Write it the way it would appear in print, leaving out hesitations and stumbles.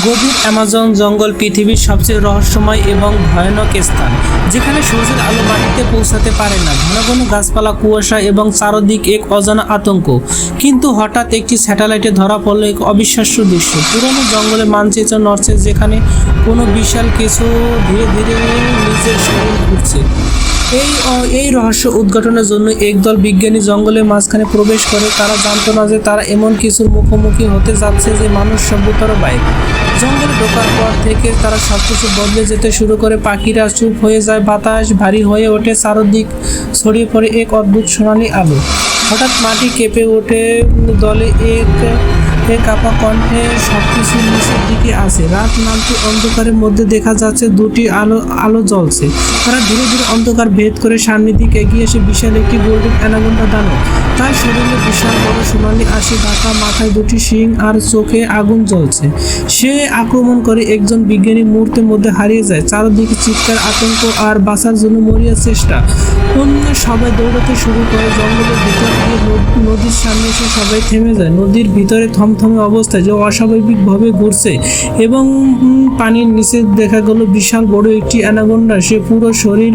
গভীর অ্যামাজন জঙ্গল পৃথিবীর সবচেয়ে রহস্যময় এবং ভয়ানক স্থান, যেখানে সূর্যের আলো মাটিতে পৌঁছাতে পারে না। ঘন ঘন গাছপালা, কুয়াশা এবং চারদিক এক অজানা আতঙ্ক। কিন্তু হঠাৎ একটি স্যাটেলাইটে ধরা পড়ল এক অবিশ্বাস্য দৃশ্য। পুরনো জঙ্গলে মানচিত্র নড়ছে, যেখানে কোনো বিশাল কিছু ধীরে ধীরে নিজের শরীর ঘুরছে। এই রহস্য উদ্ঘাটনের জন্য একদল বিজ্ঞানী জঙ্গলের মাঝখানে প্রবেশ করে। তারা জানতো না যে তারা এমন কিছুর মুখোমুখি হতে যাচ্ছে যে মানুষ সভ্যতারও বাইরে। জঙ্গলে ঢোকার পর থেকে তারা সবকিছু বদলে যেতে শুরু করে। পাখিরা চুপ হয়ে যায়, বাতাস ভারী হয়ে ওঠে, চারদিক ছড়িয়ে পড়ে এক অদ্ভুত সোনালি আলো। হঠাৎ মাটি কেঁপে ওঠে, দলে এক কাপা কণ্ঠে সবকিছু নিচের দিকে আসে। রাত নামতে, অন্ধকারের মধ্যে দেখা যাচ্ছে দুটি আলো জ্বলছে। তারা ধীরে ধীরে অন্ধকার ভেদ করে সামনের দিকে এগিয়ে এসে বিশাল একটি গোল্ডেন অ্যানাকোন্ডা দানব। তার শরীরে বিশাল বড় সোনালি আঁশি ঢাকা, মাথায় দুটি শিং আর চোখে আগুন জ্বলছে। সে আক্রমণ করে একজন বিজ্ঞানী মুহূর্তের মধ্যে হারিয়ে যায়। চারদিকে চিৎকার, আতঙ্ক আর বাঁচার জন্য মরিয়া চেষ্টা। অন্য সবাই দৌড়াতে শুরু করে। জঙ্গলের ভিতর দিয়ে নদীর সামনে এসে সবাই থেমে যায়। নদীর ভিতরে থমথমে অবস্থায় যে অস্বাভাবিকভাবে ঘুরছে এবং পানির নিচে দেখা গেল বিশাল বড় একটি অ্যানাকোন্ডা। সে পুরো শরীর